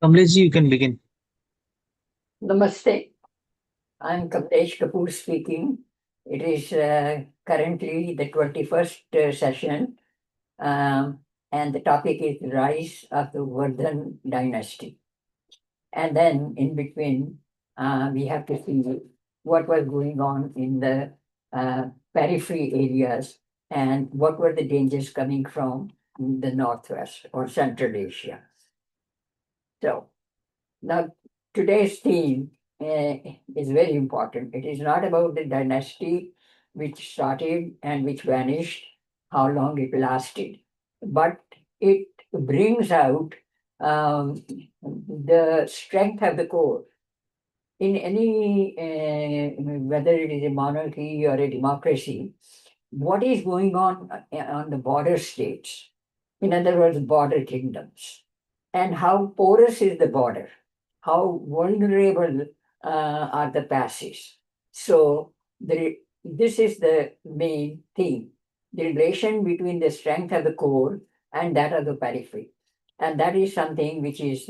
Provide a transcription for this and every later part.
Kamlesh ji, you can begin. Namaste. I'm Kamlesh Kapur speaking. It is currently the 21st session, um, and the topic is Rise of the Vardhan Dynasty. And then in between, we have to see what was going on in the periphery areas and what were the dangers coming from the Northwest or Central Asia. So, now, today's theme is very important. It is not about the dynasty which started and which vanished, how long it lasted, but it brings out the strength of the core. In any, whether it is a monarchy or a democracy, what is going on the border states, in other words, border kingdoms, and how porous is the border, how vulnerable are the passes. So this is the main theme, the relation between the strength of the core and that of the periphery. And that is something which is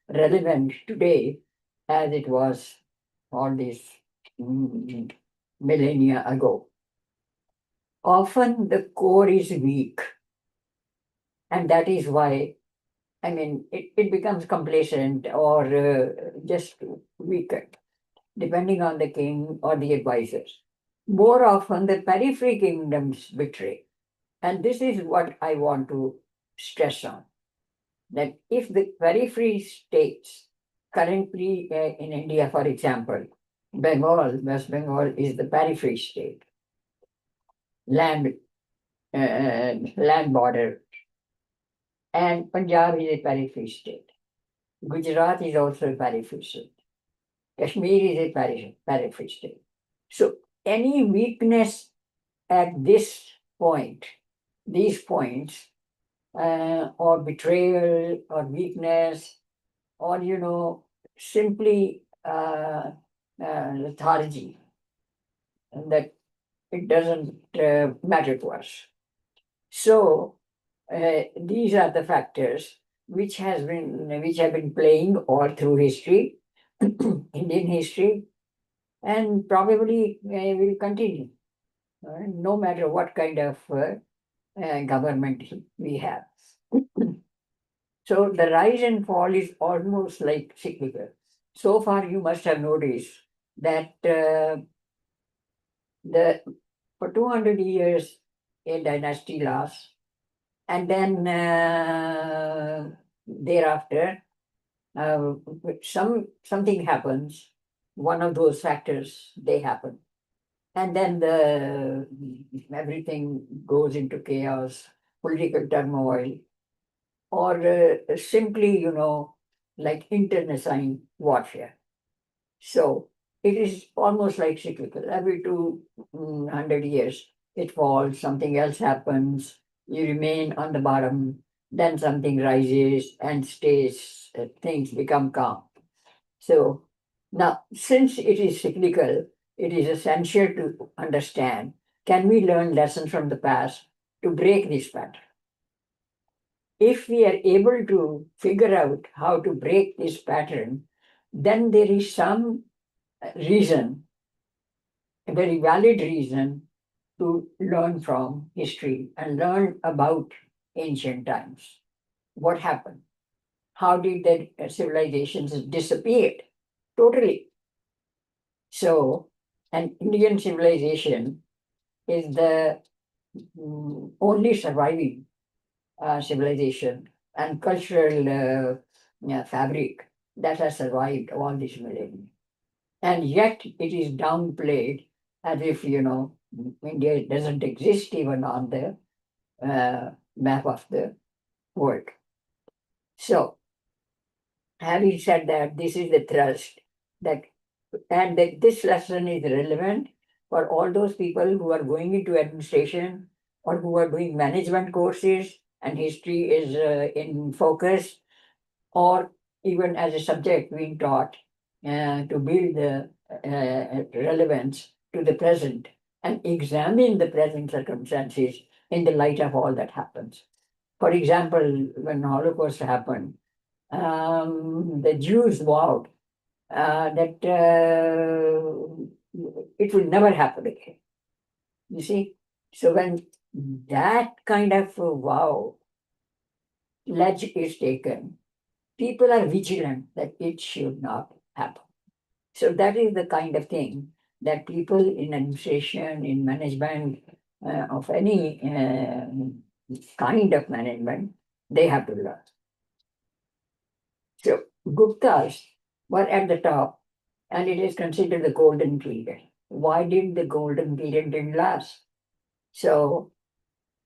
relevant today as it was all these mm, millennia ago. Often the core is weak, and that is why, I mean, it becomes complacent or just weaker, depending on the king or the advisors. More often, the periphery kingdoms betray. And this is what I want to stress on, that if the periphery states, currently in India, for example, Bengal, West Bengal is the periphery state, land, land border, and Punjab is a periphery state. Gujarat is also a periphery state. Kashmir is a periphery state. So any weakness at this point, these points, or betrayal or weakness, or simply lethargy, that it doesn't matter to us. So these are the factors which have been playing all through history, Indian history, and probably will continue, no matter what kind of government we have. So the rise and fall is almost like cyclical. So far, you must have noticed that the for 200 years a dynasty lasts, and then thereafter something happens. One of those factors they happen, and then the everything goes into chaos, political turmoil, or simply, like internecine warfare. So it is almost like cyclical. Every 200 years, it falls, something else happens, you remain on the bottom, then something rises and stays, things become calm. So now, since it is cyclical, it is essential to understand, can we learn lessons from the past to break this pattern? If we are able to figure out how to break this pattern, then there is some reason, a very valid reason, to learn from history and learn about ancient times. What happened? How did the civilizations disappear? Totally. So, an Indian civilization is the only surviving civilization and cultural fabric that has survived all these millennia. And yet it is downplayed as if, India doesn't exist even on the map of the world. So, having said that, this is the thrust that, and that this lesson is relevant for all those people who are going into administration or who are doing management courses and history is in focus, or even as a subject being taught to build the relevance to the present and examine the present circumstances in the light of all that happens. For example, when Holocaust happened, the Jews vowed that it will never happen again. You see? So when that kind of vow, pledge is taken, people are vigilant that it should not happen. So that is the kind of thing that people in administration, in management of any kind of management, they have to learn. So Guptas were at the top, and it is considered the golden period. Why did the golden period didn't last? So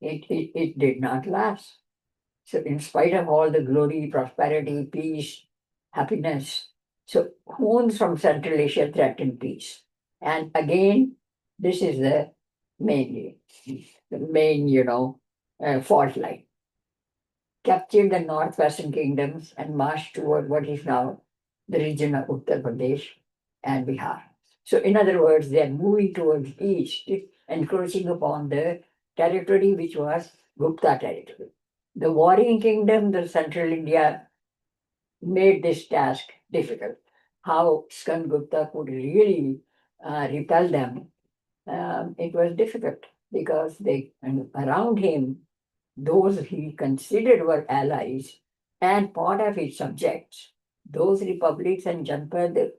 it did not last. So in spite of all the glory, prosperity, peace, happiness, so Huns from Central Asia threatened peace. And again, this is the main fault line. Captured the northwestern kingdoms and marched toward what is now the region of Uttar Pradesh and Bihar. So, in other words, they are moving towards east, encroaching upon the territory which was Gupta territory. The warring kingdom, the central India, made this task difficult. How Skandgupta could really repel them, it was difficult because and around him, those he considered were allies and part of his subjects, those republics and Janpad,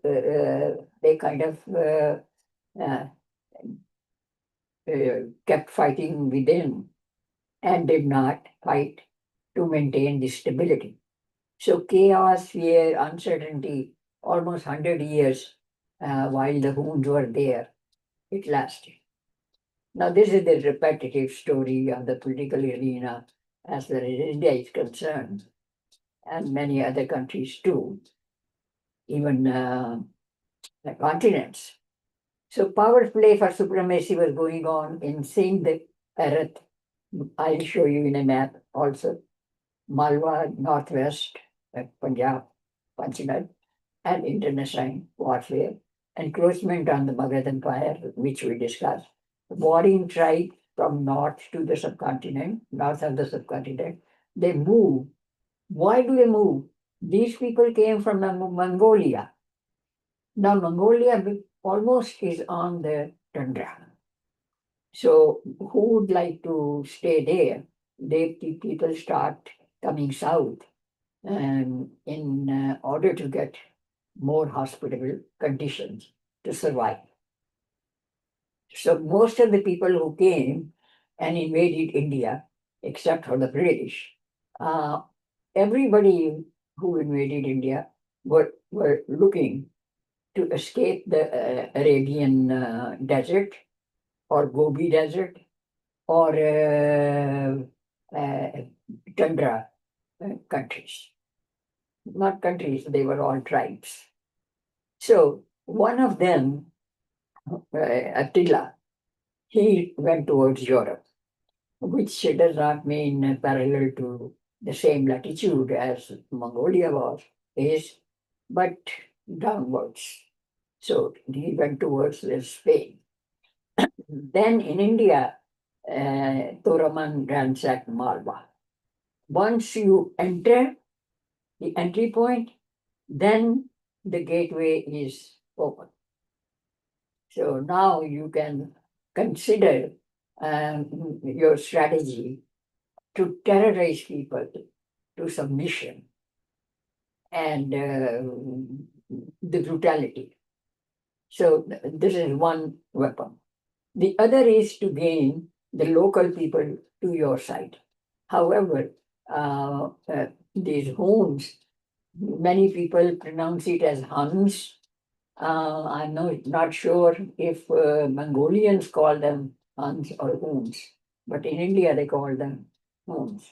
they kind of uh, kept fighting within and did not fight to maintain the stability. So chaos, fear, uncertainty, almost 100 years while the Huns were there, it lasted. Now, this is the repetitive story of the political arena as far as India is concerned, and many other countries too, even the continents. So, power play for supremacy was going on in Sindh, Bharat. I'll show you in a map also. Malwa, Northwest, Punjab, Panchayat, and international warfare, encroachment on the Magadha Empire, which we discussed, warring tribe from north to the subcontinent, north of the subcontinent. They move. Why do they move? These people came from Mongolia. Now, Mongolia almost is on the tundra. So, who would like to stay there? People start coming south in order to get more hospitable conditions to survive. So most of the people who came and invaded India, except for the British, uh, everybody who invaded India were looking to escape the Arabian desert or Gobi desert or uh, tundra countries. Not countries, they were all tribes. So one of them, Attila, he went towards Europe, which does not mean parallel to the same latitude as Mongolia is, but downwards. So he went towards Spain. Then in India, Toraman ransacked Malwa. Once you enter the entry point, then the gateway is open. So now you can consider your strategy to terrorize people to submission and the brutality. So this is one weapon. The other is to gain the local people to your side. However, these Huns, many people pronounce it as Huns. I'm not sure if Mongolians call them Huns or Huns, but in India they call them Huns.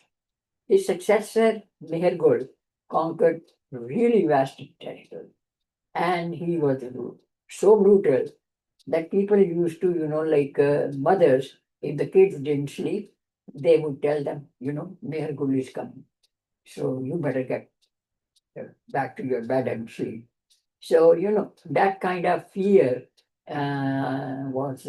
His successor, Mehergul, conquered really vast territory. And he was so brutal that people used to, like mothers, if the kids didn't sleep, they would tell them, Mehergul is coming. So you better get back to your bed and sleep. So, that kind of fear was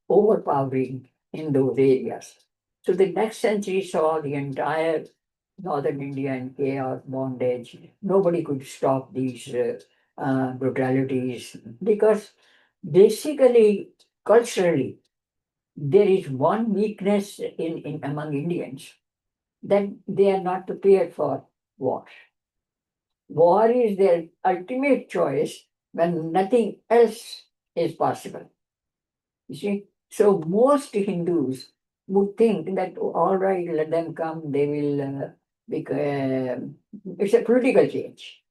overpowering in those areas. So the next century saw the entire northern India in chaos, bondage. Nobody could stop these brutalities because basically, culturally, there is one weakness in among Indians that they are not prepared for war. War is their ultimate choice when nothing else is possible. You see? So most Hindus would think that, "Oh, all right, let them come, they will become, it's a political change."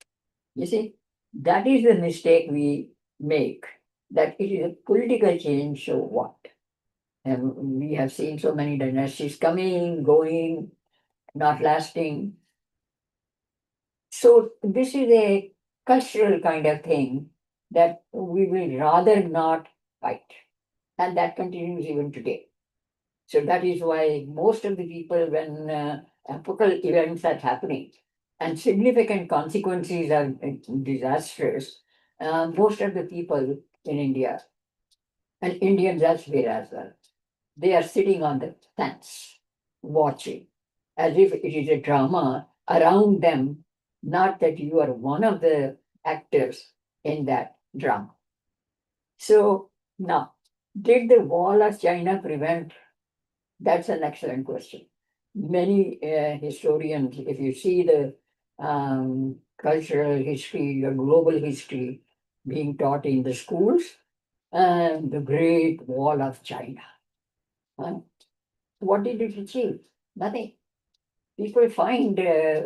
You see? That is the mistake we make, that it is a political change, so what? And we have seen so many dynasties coming, going, not lasting. So this is a cultural kind of thing that we will rather not fight. And that continues even today. So that is why most of the people, when epochal events are happening and significant consequences are disastrous, most of the people in India and Indians elsewhere as well, they are sitting on the fence, watching, as if it is a drama around them, not that you are one of the actors in that drama. So now, did the wall of China prevent? That's an excellent question. Many historians, if you see the cultural history or global history being taught in the schools, the Great Wall of China. huh, What did it achieve? Nothing. People find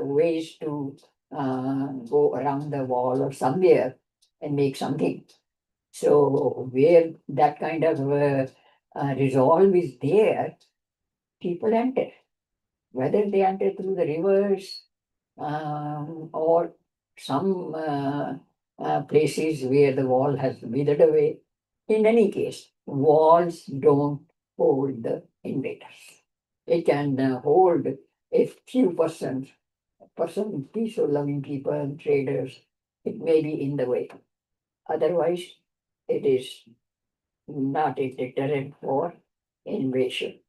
ways to go around the wall or somewhere and make something. So, where that kind of resolve is there, people enter. Whether they enter through the rivers or some places where the wall has withered away. In any case, walls don't hold the invaders. It can hold a few peaceful loving people, traders. It may be in the way. Otherwise, it is not a deterrent for invasion.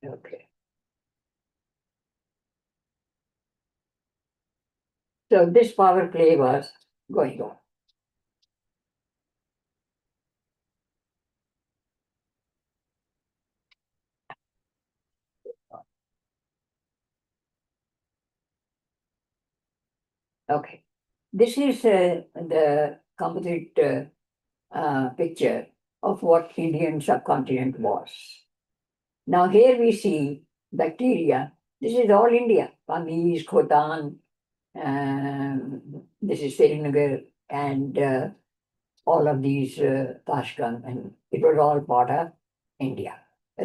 Okay. So this power play was going on. Okay. This is the composite picture of what Indian subcontinent was. Now here we see bacteria. This is all India. Pamis, Khotan, this is Srinagar, and all of these Tashkent, and it was all part of India,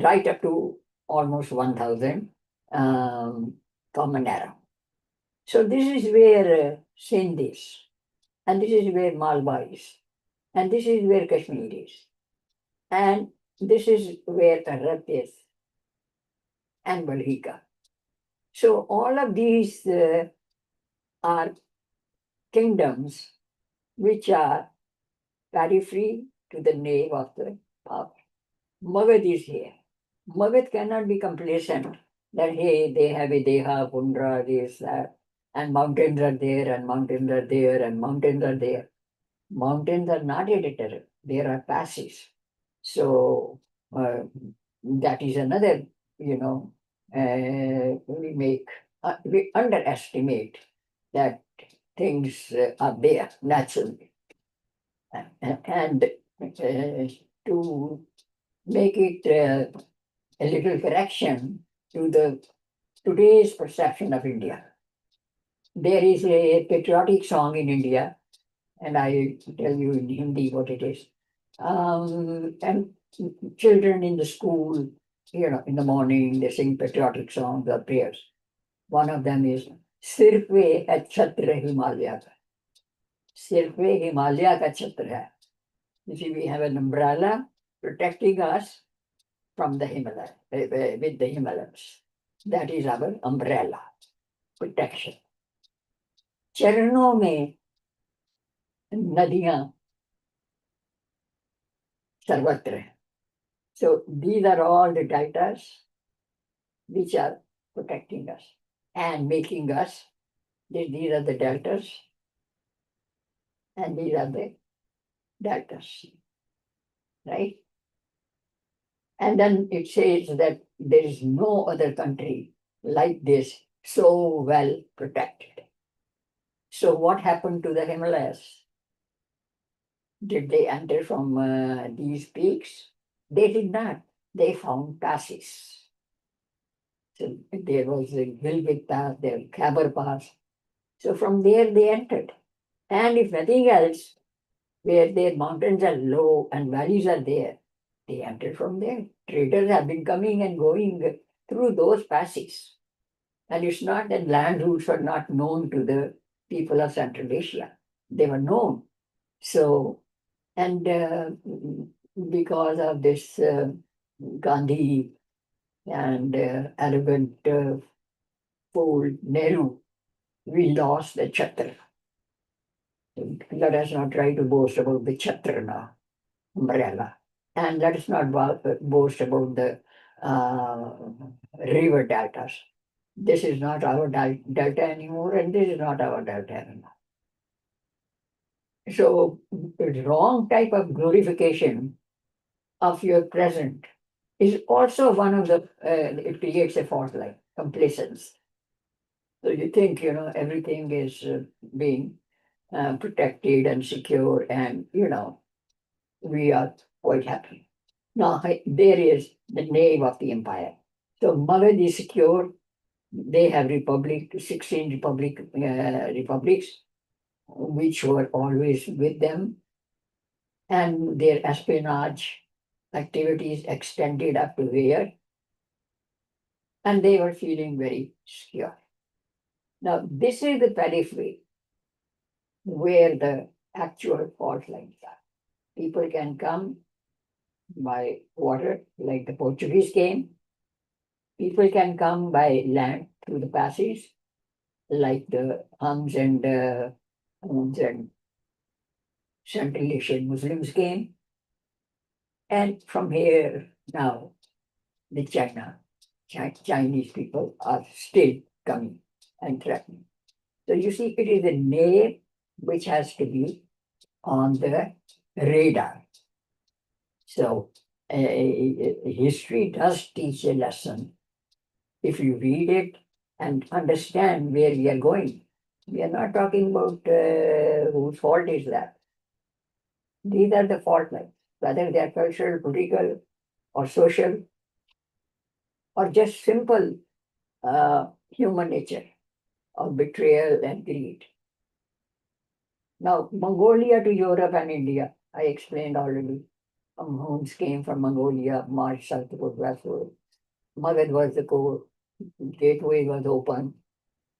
right up to almost 1,000 um, Common Era. So this is where Sindh is, and this is where Malwa is, and this is where Kashmir is, and this is where Tarrat is, and Balhika. So all of these are kingdoms which are periphery to the nave of the power. Magad is here. Magad cannot be complacent that, hey, they have a Deha, Pundra, this, that, and mountains are there, and mountains are there, and mountains are there. Mountains are not a deterrent, there are passes. So that is another, you know, we underestimate that things are there naturally. And to make it a little correction to the today's perception of India, there is a patriotic song in India, and I tell you in Hindi what it is. And children in the school, in the morning, they sing patriotic songs or prayers. One of them is सिर पे है छत्र हिमालय का सिर पे हिमालय का छत्र है. You see, we have an umbrella protecting us from the Himalaya, with the Himalayas. That is our umbrella protection. चरणों में नदियां सर्वत्र हैं. So these are all the deltas which are protecting us and making us. These are the deltas, and these are the deltas, right? And then it says that there is no other country like this so well protected. So what happened to the Himalayas? Did they enter from these peaks? They did not. They found passes. So there was the Gilgit Pass, there Khyber Pass. So from there they entered. And if nothing else, where their mountains are low and valleys are there, they entered from there. Traders have been coming and going through those passes. And it's not that land routes were not known to the people of Central Asia. They were known. So, and because of this Gandhi and arrogant fool Nehru, we lost the Chatra. Let us not try to boast about the Chatra now, umbrella. And let us not boast about the uh, river deltas. This is not our delta anymore, and this is not our delta anymore. So, the wrong type of glorification of your present is also one of the, it creates a fault like complacence. So you think, everything is being protected and secure, and, we are quite happy. Now, there is the nave of the empire. So Magad is secure. They have 16 republics, which were always with them, and their espionage activities extended up to there, and they were feeling very secure. Now, this is the periphery where the actual fault lines are. People can come by water, like the Portuguese came. People can come by land through the passes, like the Huns and Central Asian Muslims came. And from here now, the Chinese people are still coming and threatening. So you see, it is the name which has to be on the radar. So history does teach a lesson if you read it and understand where we are going. We are not talking about whose fault is that. These are the fault lines, whether they are cultural, political, or social, or just simple human nature of betrayal and greed. Now, Mongolia to Europe and India, I explained already. Huns came from Mongolia, marched southward, westward. Magad was the core. Gateway was open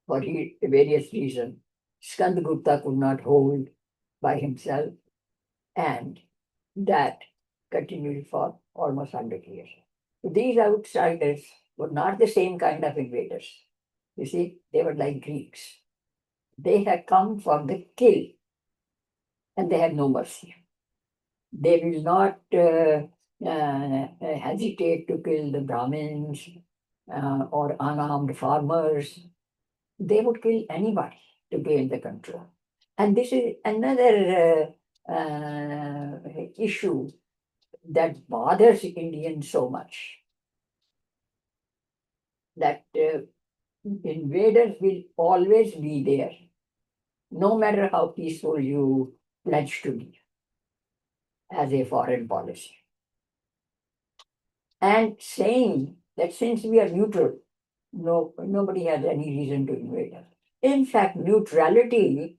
for various reasons. Skandagupta could not hold by himself, and that continued for almost 100 years. These outsiders were not the same kind of invaders. You see, they were like Greeks. They had come for the kill, and they had no mercy. They will not hesitate to kill the Brahmins or unarmed farmers. They would kill anybody to gain the control. And this is another issue that bothers Indians so much, that invaders will always be there, no matter how peaceful you pledge to be as a foreign policy. And saying that since we are neutral, nobody has any reason to invade us. In fact, neutrality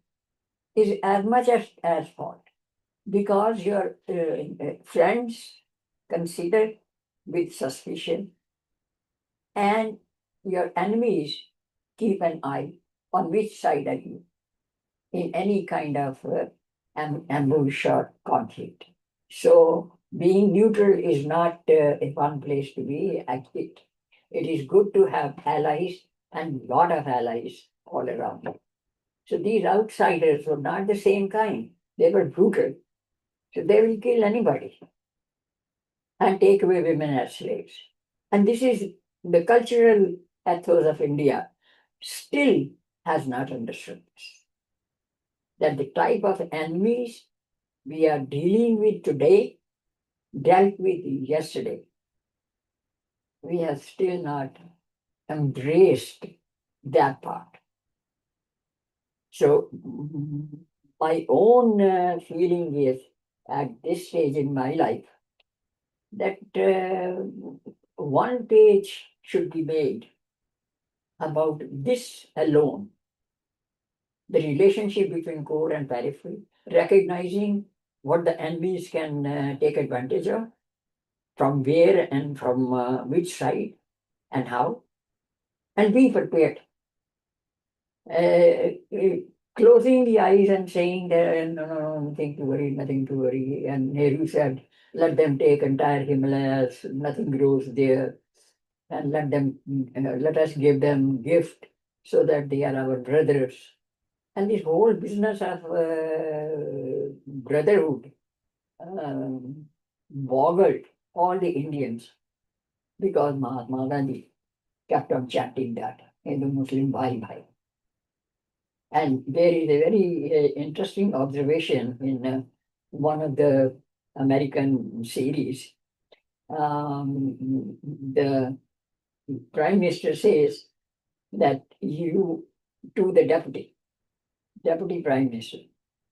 is as much as fault, because your friends consider with suspicion, and your enemies keep an eye on which side are you in any kind of ambush or conflict. So being neutral is not a fun place to be. It is good to have allies, and lot of allies all around you. So these outsiders were not the same kind. They were brutal. So they will kill anybody. and take away women as slaves. And this is the cultural ethos of India still has not understood this. That the type of enemies we are dealing with today dealt with yesterday. We have still not embraced that part. So, my own feeling is at this stage in my life that one page should be made about this alone, the relationship between core and periphery, recognizing what the enemies can take advantage of, from where and from which side and how, and be prepared. Uh, uh, Closing the eyes and saying that no, no, no, nothing to worry, nothing to worry. And Nehru said, let them take entire Himalayas, nothing grows there, and let us give them gift so that they are our brothers. And this whole business of brotherhood boggled all the Indians because Mahatma Gandhi kept on chanting that Hindu Muslim bhai bhai. And there is a very interesting observation in one of the American series. The prime minister says that you to the deputy prime minister,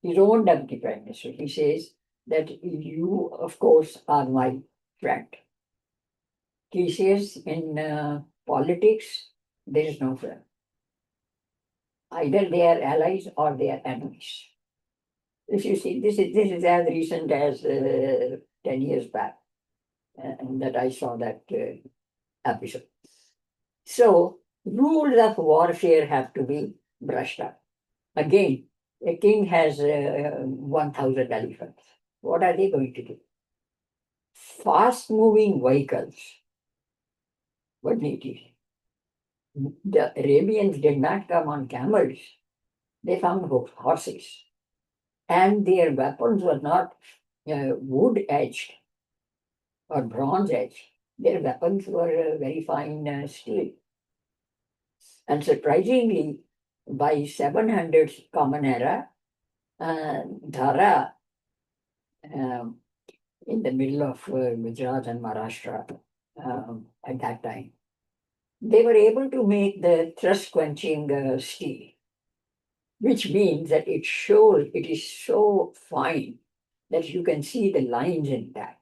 his own deputy prime minister, he says that you, of course, are my friend. He says in politics, there is no friend. Either they are allies or they are enemies. If you see, this is as recent as 10 years back that I saw that episode. So, rules of warfare have to be brushed up. Again, a king has 1,000 elephants. What are they going to do? Fast moving vehicles. What need is? The Arabians did not come on camels, they found horses. And their weapons were not wood edged or bronze edged. Their weapons were very fine steel. And surprisingly, by 700 Common Era, Dhara, um, in the middle of Gujarat and Maharashtra at that time, they were able to make the thrust quenching steel, which means that it is so fine that you can see the lines in that.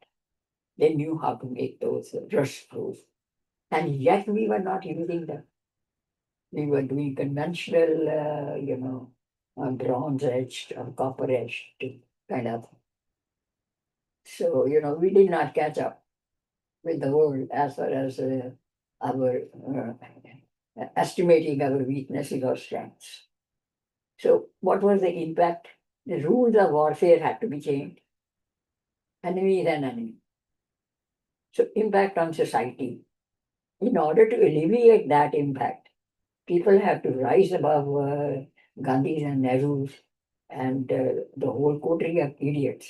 They knew how to make those rust proof. And yet we were not using them. We were doing conventional, bronze etched or copper etched kind of. So, we did not catch up with the world as far as our estimating our weaknesses or strengths. So, what was the impact? The rules of warfare had to be changed. Enemy then enemy. So, impact on society. In order to alleviate that impact, people have to rise above Gandhi's and Nehru's and the whole coterie of idiots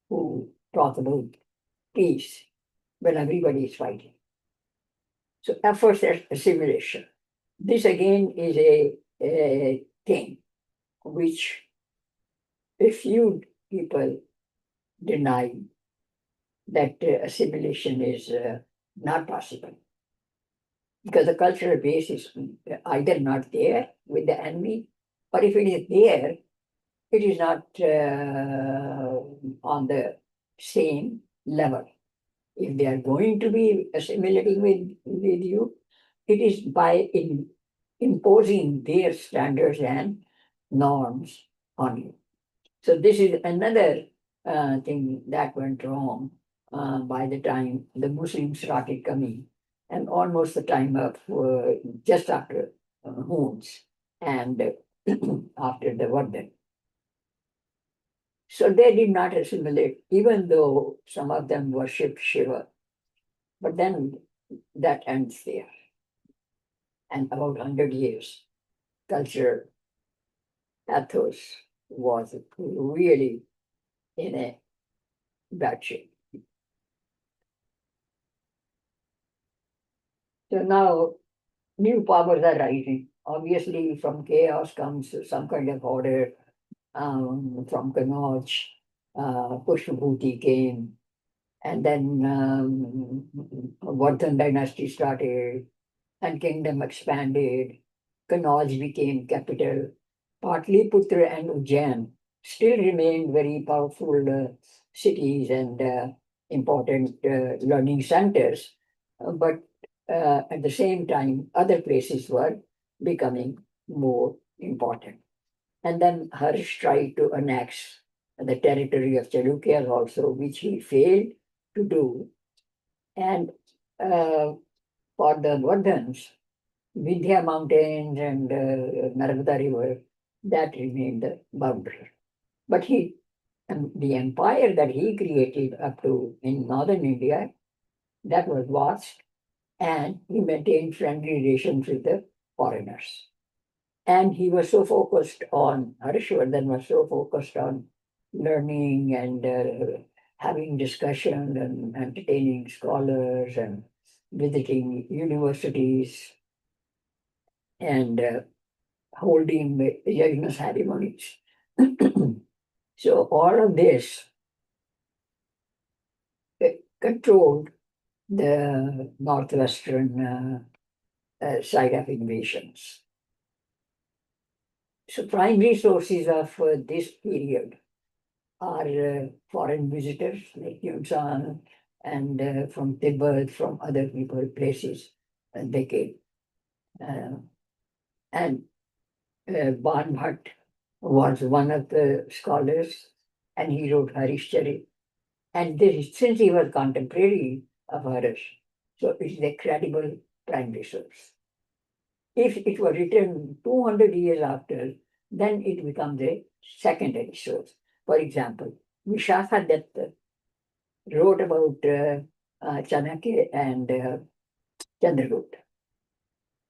who talk about peace when everybody is fighting. So efforts at assimilation. This again is a thing which a few people deny that assimilation is not possible because the cultural base is either not there with the enemy, or if it is there, it is not on the same level. If they are going to be assimilating with you, it is by imposing their standards and norms on you. So this is another thing that went wrong by the time the Muslims started coming, and almost the time of just after Huns and after the Vardhan. So they did not assimilate, even though some of them worshipped Shiva. But then that ends there. And about 100 years, culture ethos was really in a bad shape. So now new powers are rising. Obviously, from chaos comes some kind of order. From Kanauj, Pushpabhuti came, and then Vardhan dynasty started, and kingdom expanded. Kanauj became capital. Patliputra and Ujjain still remained very powerful cities and important learning centers, but at the same time, other places were becoming more important. And then Harsh tried to annex the territory of Chalukyas also, which he failed to do. And uh, for the Vardhans, Vindhya Mountains and Narmada River, that remained the boundary. But the empire that he created up to in northern India, that was vast, and he maintained friendly relations with the foreigners. And he was so focused on, Harishvardhan was so focused on learning and having discussion and entertaining scholars and visiting universities and holding yajna ceremonies. So all of this controlled the northwestern side of invasions. So primary sources of this period are foreign visitors like Yunsan and from Tibet, from other people, places, and they came. Uh, and Ban Bhatt was one of the scholars, and he wrote Harishchari. And this, since he was contemporary of Harish, so it is a credible primary source. If it were written 200 years after, then it becomes a secondary source. For example, Vishakha Datta wrote about Chanakya and Chandragupta.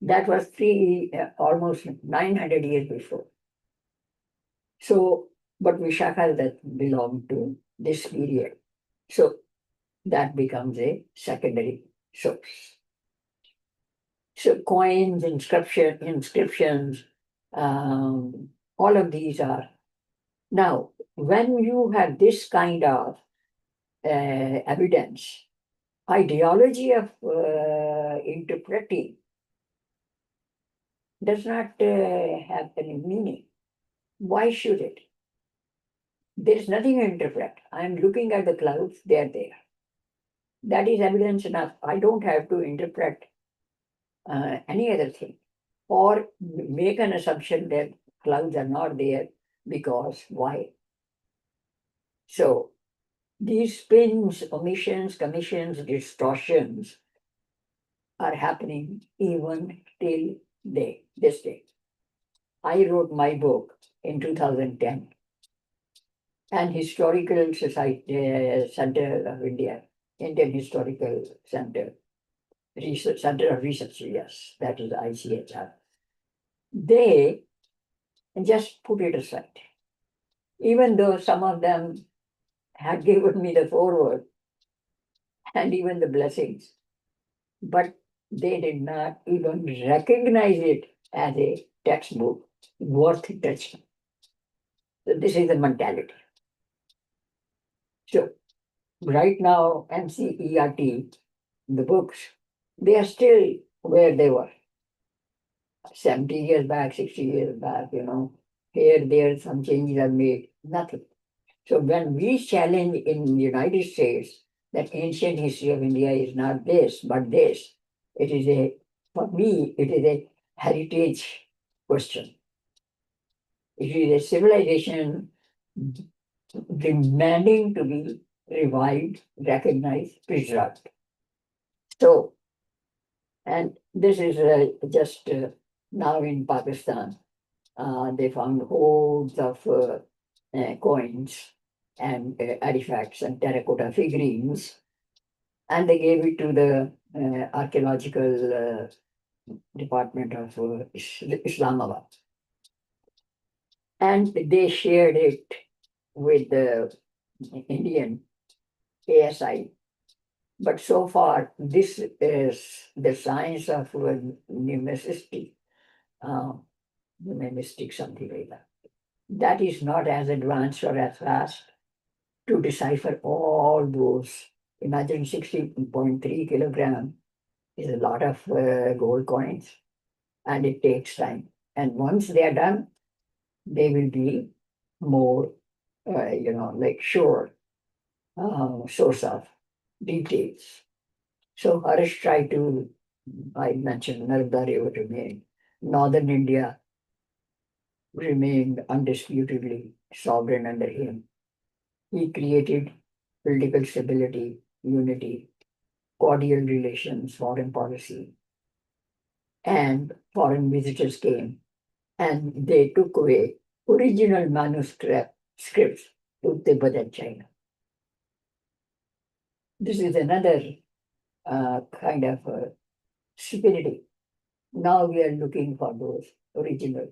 That was almost 900 years before. So, but Vishakha that belonged to this period. So that becomes a secondary source. So coins, inscriptions, all of these are. Now, when you have this kind of evidence, ideology of interpreting does not have any meaning. Why should it? There is nothing to interpret. I am looking at the clouds, they are there. That is evidence enough. I don't have to interpret any other thing or make an assumption that clouds are not there because why? So these spins, omissions, commissions, distortions are happening even till this day. I wrote my book in 2010, and Historical Society Center of India, Indian Historical Center, Research Center of Research, yes, that is ICHR. They just put it aside. Even though some of them had given me the foreword and even the blessings, but they did not even recognize it as a textbook worth touching. So this is the mentality. So right now, MCERT, the books, they are still where they were 70 years back, 60 years back, Here, there, some changes are made, nothing. So when we challenge in the United States that ancient history of India is not this, but this, it is for me, it is a heritage question. It is a civilization demanding to be revived, recognized, preserved. So, and this is just now in Pakistan, they found hordes of coins and artifacts and terracotta figurines, and they gave it to the archaeological department of Islamabad. And they shared it with the Indian ASI, But so far, this is the science of numismatic, uh, numismatic, something like that. That is not as advanced or as fast to decipher all those. Imagine 60.3 kilogram is a lot of gold coins, and it takes time. And once they are done, they will be more, like sure source of details. So Harsh tried to, I mentioned Narmada River remained. Northern India remained undisputedly sovereign under him. He created political stability, unity, cordial relations, foreign policy, and foreign visitors came and they took away original manuscript scripts to Tibet and China. This is another kind of stupidity. Now we are looking for those original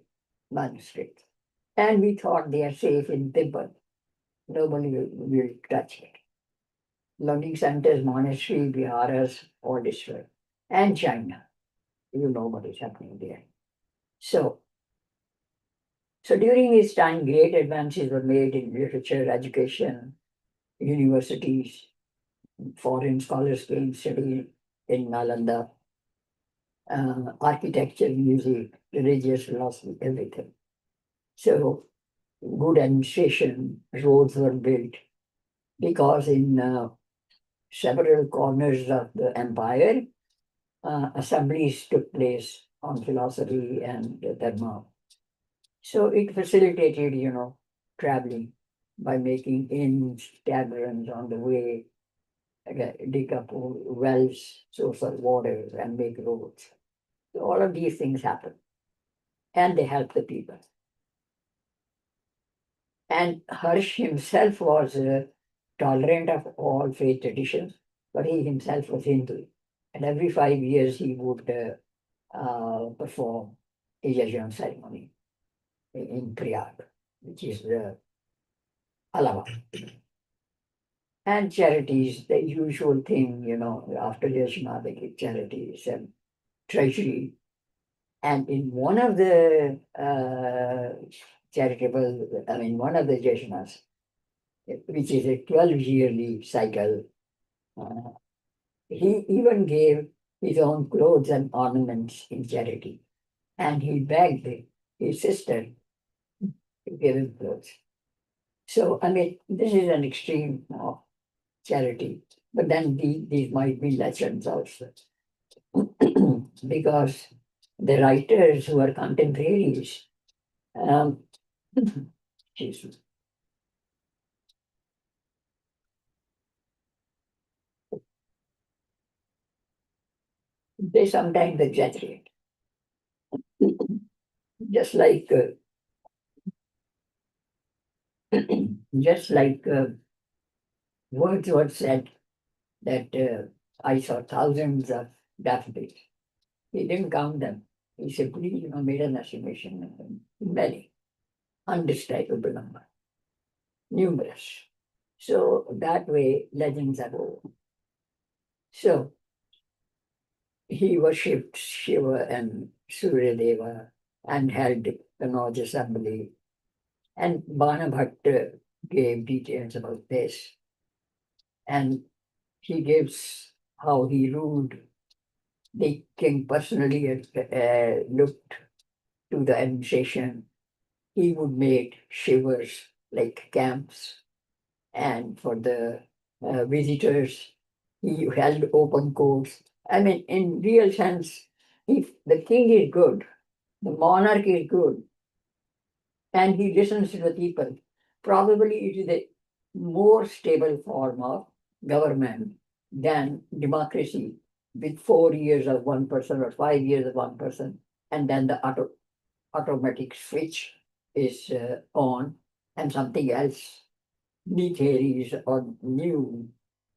manuscripts. And we thought they are safe in Tibet. Nobody will touch it. Learning centers, monastery, viharas, all destroyed. And China. You know what is happening there. So during his time, great advances were made in literature, education, universities. Foreign scholars came study in Nalanda, architecture, music, religious philosophy, everything. So good administration, roads were built because in several corners of the empire, assemblies took place on philosophy and dharma. So it facilitated, traveling by making inns, taverns on the way, dig up wells, source of water, and make roads. So all of these things happen, and they help the people. And Harsh himself was tolerant of all faith traditions, but he himself was Hindu. And every 5 years he would perform a yajna ceremony in Prayag, which is Allahabad. And charities, the usual thing, after yajna they give charities and treasury. And in one of the one of the yajnas, which is a 12-yearly cycle, uh, he even gave his own clothes and ornaments in charity. And he begged his sister to give him clothes. So, this is an extreme of charity. But then these might be legends also. Because the writers who are contemporaries, um, excuse me, they sometimes exaggerate. Just like just like Wordsworth said that I saw thousands of daffodils. He didn't count them. He simply, made an estimation of them. Many, undescribable number, numerous. So that way, legends are born. So he worshipped Shiva and Suryadeva and held the Noj assembly. And Banabhatta gave details about this. And he gives how he ruled. The king personally looked to the administration. He would make shivers like camps, and for the visitors, he held open courts. In real sense, if the king is good, the monarch is good, and he listens to the people, probably it is a more stable form of government than democracy with 4 years of one person or 5 years of one person, and then the automatic switch is on, and something else, new theories or new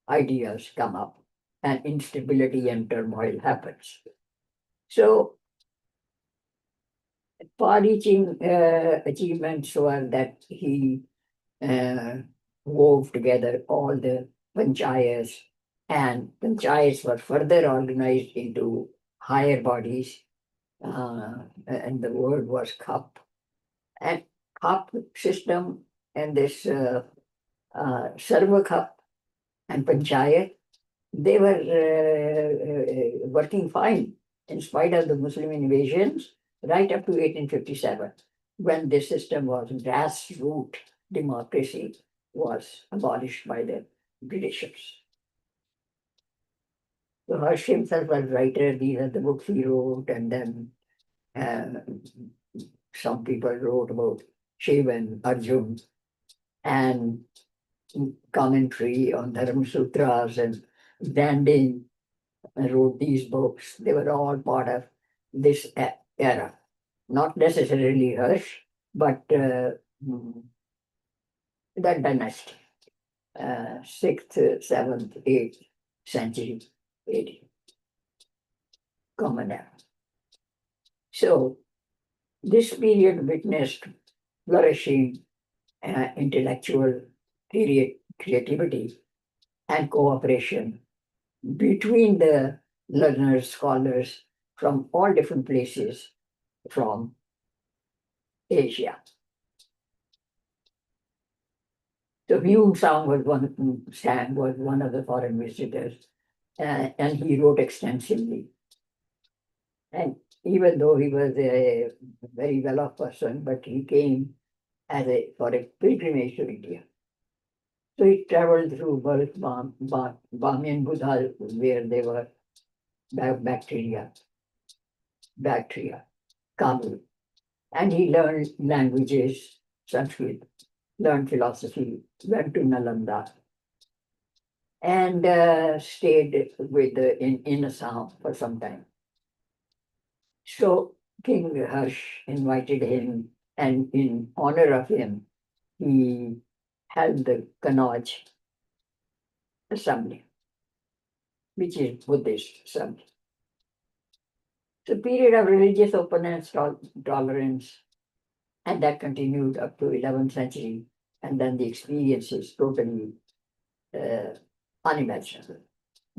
ideas come up, and instability and turmoil happens. So far-reaching achievements were that he uh, wove together all the panchayats And panchayats were further organized into higher bodies, and the word was khap. And khap system and this sarva khap and panchayat, they were working fine in spite of the Muslim invasions right up to 1857, when this system was grassroots democracy was abolished by the Britishers. So Hirsch himself was writer. These are the books he wrote, and then uh, some people wrote about Shiva and Arjun and commentary on Dharma Sutras, and Dandin wrote these books. They were all part of this era. Not necessarily Hirsch, but that dynasty, 6th, 7th, 8th century AD, common era. So this period witnessed flourishing intellectual creativity and cooperation between the learners, scholars from all different places from Asia. So Hume Sang was one of the foreign visitors, and he wrote extensively. And even though he was a very well-off person, but he came for a pilgrimage to India. So he traveled through Bami and Budhal, where there were bacteria, Kabul. And he learned languages, Sanskrit, learned philosophy, went to Nalanda, and stayed in Assam for some time. So King Harsh invited him, and in honor of him, he held the Kannauj assembly, which is Buddhist assembly. It's a period of religious openness, tolerance, and that continued up to 11th century, and then the experience is totally uh, unimaginable.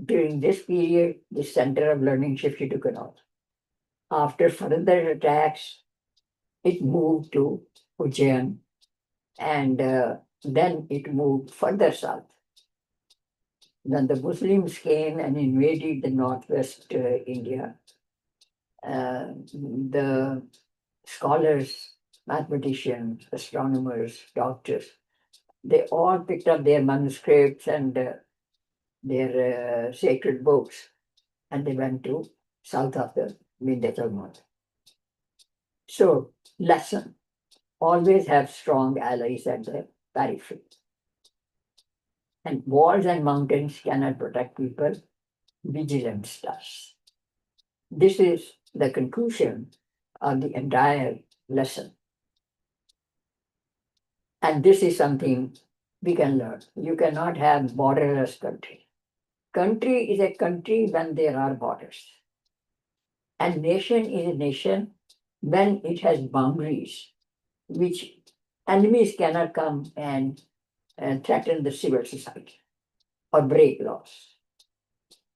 During this period, the center of learning shifted to Kannauj. After further attacks, it moved to Ujjain, and then it moved further south. When the Muslims came and invaded the northwest India, the scholars, mathematicians, astronomers, doctors, they all picked up their manuscripts and their sacred books, and they went to south of the Vindhyachalmad. So, lesson, always have strong allies at the periphery. And walls and mountains cannot protect people, vigilance does. This is the conclusion of the entire lesson. And this is something we can learn. You cannot have borderless country. Country is a country when there are borders. And nation is a nation when it has boundaries, which enemies cannot come and threaten the civil society or break laws.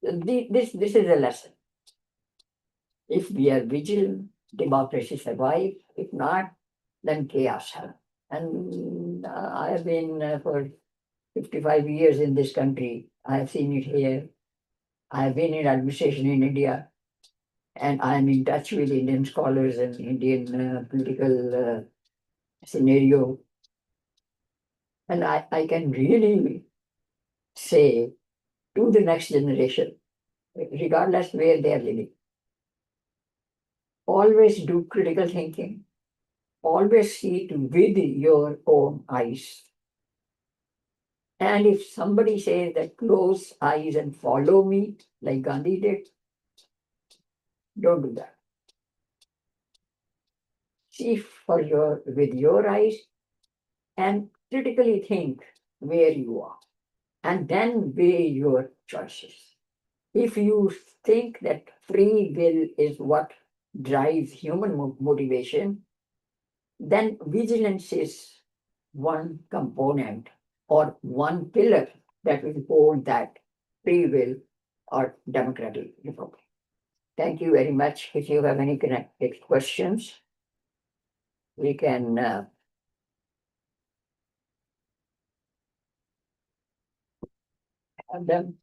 This is a lesson. If we are vigilant, democracy survives. If not, then chaos happens. And I have been for 55 years in this country. I have seen it here. I have been in administration in India, and I am in touch with Indian scholars and Indian political scenario. And I can really say to the next generation, regardless where they are living, always do critical thinking, always see it with your own eyes. And if somebody says that close eyes and follow me, like Gandhi did, don't do that. See with your eyes and critically think where you are, and then weigh your choices. If you think that free will is what drives human motivation, then vigilance is one component or one pillar that will hold that free will or democratic republic. Thank you very much. If you have any connected questions, we can have them.